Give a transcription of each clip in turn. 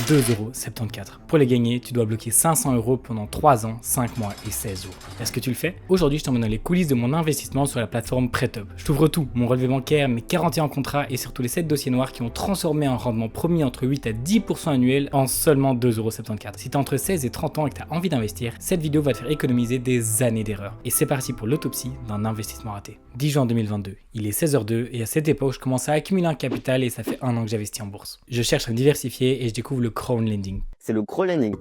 2,74 €. Pour les gagner, tu dois bloquer 500 € pendant 3 ans, 5 mois et 16 jours. Est-ce que tu le fais? Aujourd'hui, je t'emmène dans les coulisses de mon investissement sur la plateforme PrêtUp. Je t'ouvre tout, mon relevé bancaire, mes 41 contrats et surtout les 7 dossiers noirs qui ont transformé un rendement promis entre 8 à 10% annuel en seulement 2,74 €. Si tu as entre 16 et 30 ans et que tu as envie d'investir, cette vidéo va te faire économiser des années d'erreurs. Et c'est parti pour l'autopsie d'un investissement raté. 10 juin 2022, il est 16h02 et à cette époque, je commence à accumuler un capital et ça fait 1 an que j'investis en bourse. Je cherche à me diversifier et je découvre le crowdlending. C'est le crowdlending.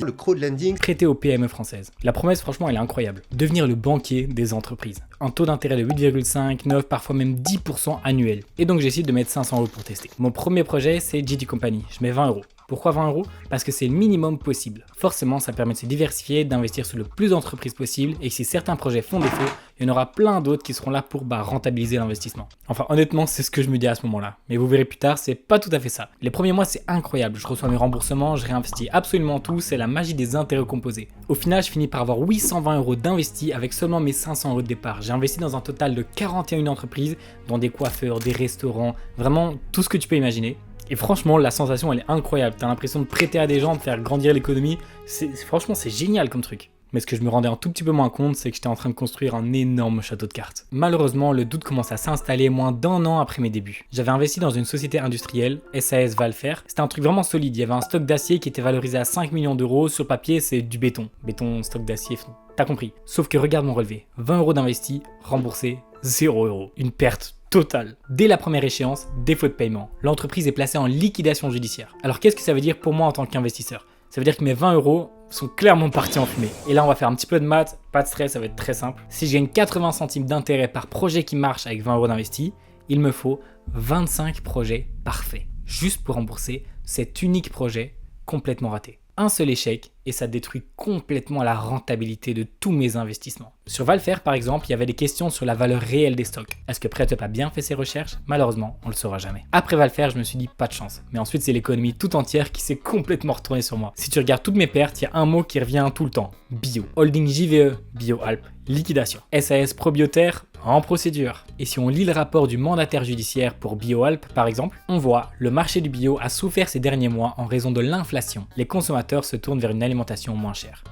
Le crowdlending. Prêter aux PME françaises. La promesse, franchement, elle est incroyable. Devenir le banquier des entreprises. Un taux d'intérêt de 8,5, 9, parfois même 10% annuel. Et donc, j'essaie de mettre 500 € pour tester. Mon premier projet, c'est JT Company. Je mets 20 €. Pourquoi 20 €? Parce que c'est le minimum possible. Forcément, ça permet de se diversifier, d'investir sur le plus d'entreprises possible et si certains projets font défaut, il y en aura plein d'autres qui seront là pour rentabiliser l'investissement. Enfin, honnêtement, c'est ce que je me dis à ce moment-là. Mais vous verrez plus tard, c'est pas tout à fait ça. Les premiers mois, c'est incroyable. Je reçois mes remboursements, je réinvestis absolument tout, c'est la magie des intérêts composés. Au final, je finis par avoir 820 € d'investis avec seulement mes 500 € de départ. J'ai investi dans un total de 41 entreprises, dont des coiffeurs, des restaurants, vraiment tout ce que tu peux imaginer. Et franchement, la sensation, elle est incroyable. T'as l'impression de prêter à des gens, de faire grandir l'économie. Franchement, c'est génial comme truc. Mais ce que je me rendais un tout petit peu moins compte, c'est que j'étais en train de construire un énorme château de cartes. Malheureusement, le doute commence à s'installer moins d'1 an après mes débuts. J'avais investi dans une société industrielle, SAS Valfer. C'était un truc vraiment solide. Il y avait un stock d'acier qui était valorisé à 5 millions €. Sur papier, c'est du béton. Béton, stock d'acier, t'as compris. Sauf que regarde mon relevé. 20 € d'investis, remboursé, 0 €. Une perte totale. Dès la première échéance, défaut de paiement. L'entreprise est placée en liquidation judiciaire. Alors qu'est-ce que ça veut dire pour moi en tant qu'investisseur? Ça veut dire que mes 20 € sont clairement partis en fumée. Et là, on va faire un petit peu de maths, pas de stress, ça va être très simple. Si je gagne 80 centimes d'intérêt par projet qui marche avec 20 € d'investis, il me faut 25 projets parfaits, juste pour rembourser cet unique projet complètement raté. Un seul échec et ça détruit complètement la rentabilité de tous mes investissements. Sur Valfer par exemple, il y avait des questions sur la valeur réelle des stocks. Est-ce que PrêtUp a bien fait ses recherches? Malheureusement, on le saura jamais. Après Valfer, je me suis dit pas de chance. Mais ensuite, c'est l'économie tout entière qui s'est complètement retournée sur moi. Si tu regardes toutes mes pertes, il y a un mot qui revient tout le temps. Bio. Holding JVE, BioAlp, liquidation. SAS Probiotaire, en procédure. Et si on lit le rapport du mandataire judiciaire pour BioAlp par exemple, on voit le marché du bio a souffert ces derniers mois en raison de l'inflation. Les consommateurs se tournent vers une alimentation moins chère.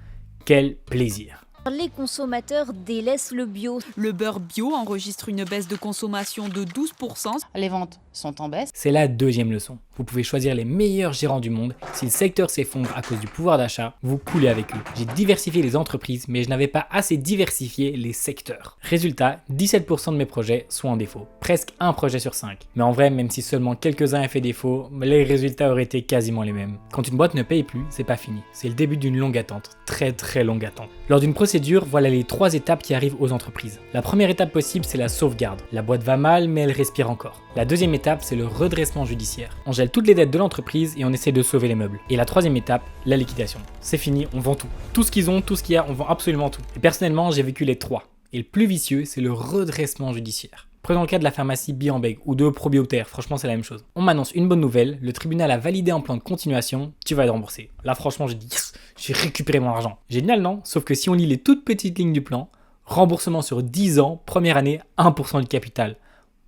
Quel plaisir! Les consommateurs délaissent le bio. Le beurre bio enregistre une baisse de consommation de 12%. Les ventes sont en baisse. C'est la deuxième leçon. Vous pouvez choisir les meilleurs gérants du monde. Si le secteur s'effondre à cause du pouvoir d'achat, vous coulez avec eux. J'ai diversifié les entreprises, mais je n'avais pas assez diversifié les secteurs. Résultat, 17% de mes projets sont en défaut. Presque un projet sur 5. Mais en vrai, même si seulement quelques-uns aient fait défaut, les résultats auraient été quasiment les mêmes. Quand une boîte ne paye plus, c'est pas fini. C'est le début d'une longue attente. Très longue attente. Lors d'une procédure, voilà les 3 étapes qui arrivent aux entreprises. La première étape possible, c'est la sauvegarde. La boîte va mal, mais elle respire encore. La deuxième étape, c'est le redressement judiciaire. On gèle toutes les dettes de l'entreprise et on essaie de sauver les meubles. Et la troisième étape, la liquidation. C'est fini, on vend tout. Tout ce qu'ils ont, tout ce qu'il y a, on vend absolument tout. Et personnellement, j'ai vécu les 3. Et le plus vicieux, c'est le redressement judiciaire. Prenons le cas de la pharmacie Biambeg ou de Probiotaire, franchement c'est la même chose. On m'annonce une bonne nouvelle, le tribunal a validé un plan de continuation, tu vas être remboursé. Là franchement j'ai dit yes, j'ai récupéré mon argent. Génial non? Sauf que si on lit les toutes petites lignes du plan, remboursement sur 10 ans, première année, 1% du capital.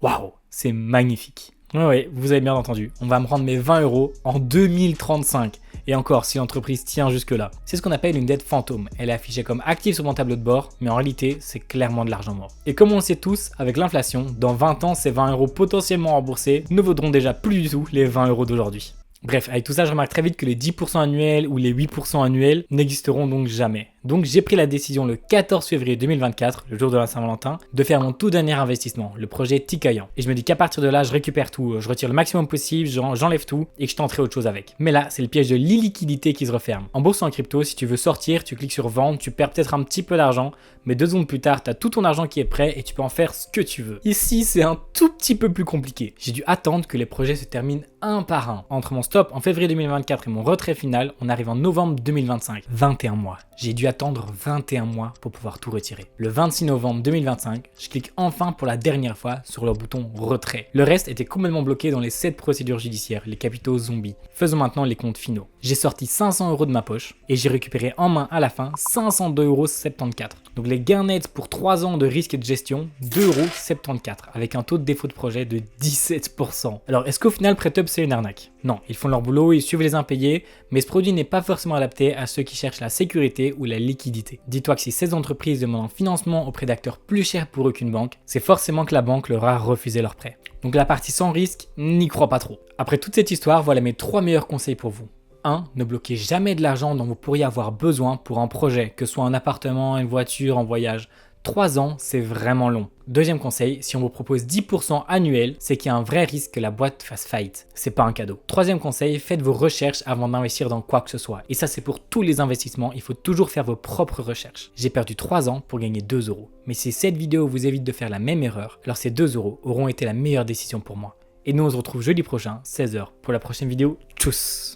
Waouh, c'est magnifique. Ouais, vous avez bien entendu, on va me rendre mes 20 € en 2035. Et encore, si l'entreprise tient jusque-là. C'est ce qu'on appelle une dette fantôme. Elle est affichée comme active sur mon tableau de bord, mais en réalité, c'est clairement de l'argent mort. Et comme on le sait tous, avec l'inflation, dans 20 ans, ces 20 € potentiellement remboursés ne vaudront déjà plus du tout les 20 € d'aujourd'hui. Bref, avec tout ça, je remarque très vite que les 10% annuels ou les 8% annuels n'existeront donc jamais. Donc j'ai pris la décision le 14 février 2024, le jour de la Saint-Valentin, de faire mon tout dernier investissement, le projet Tikayan. Et je me dis qu'à partir de là, je récupère tout, je retire le maximum possible, j'enlève tout et que je tenterai autre chose avec. Mais là, c'est le piège de l'illiquidité qui se referme. En bourse ou en crypto, si tu veux sortir, tu cliques sur vendre, tu perds peut-être un petit peu d'argent, mais 2 secondes plus tard, tu as tout ton argent qui est prêt et tu peux en faire ce que tu veux. Ici, c'est un tout petit peu plus compliqué. J'ai dû attendre que les projets se terminent un par un. Entre mon stop en février 2024 et mon retrait final, on arrive en novembre 2025. 21 mois. J'ai dû d'attendre 21 mois pour pouvoir tout retirer. Le 26 novembre 2025, je clique enfin pour la dernière fois sur le bouton retrait. Le reste était complètement bloqué dans les 7 procédures judiciaires, les capitaux zombies. Faisons maintenant les comptes finaux. J'ai sorti 500 € de ma poche et j'ai récupéré en main à la fin 502,74 €. Donc les gains nets pour 3 ans de risque et de gestion, 2,74 € avec un taux de défaut de projet de 17%. Alors est-ce qu'au final PretUp c'est une arnaque? Non, ils font leur boulot, ils suivent les impayés, mais ce produit n'est pas forcément adapté à ceux qui cherchent la sécurité ou la liquidité. Dis-toi que si ces entreprises demandent un financement auprès d'acteurs plus chers pour eux qu'une banque, c'est forcément que la banque leur a refusé leur prêt. Donc la partie sans risque, n'y crois pas trop. Après toute cette histoire, voilà mes 3 meilleurs conseils pour vous. 1. Ne bloquez jamais de l'argent dont vous pourriez avoir besoin pour un projet, que ce soit un appartement, une voiture, un voyage. 3 ans, c'est vraiment long. Deuxième conseil, si on vous propose 10% annuel, c'est qu'il y a un vrai risque que la boîte fasse faillite. C'est pas un cadeau. Troisième conseil, faites vos recherches avant d'investir dans quoi que ce soit. Et ça, c'est pour tous les investissements, il faut toujours faire vos propres recherches. J'ai perdu 3 ans pour gagner 2 €. Mais si cette vidéo vous évite de faire la même erreur, alors ces 2 € auront été la meilleure décision pour moi. Et nous, on se retrouve jeudi prochain, 16 h, pour la prochaine vidéo. Tchuss!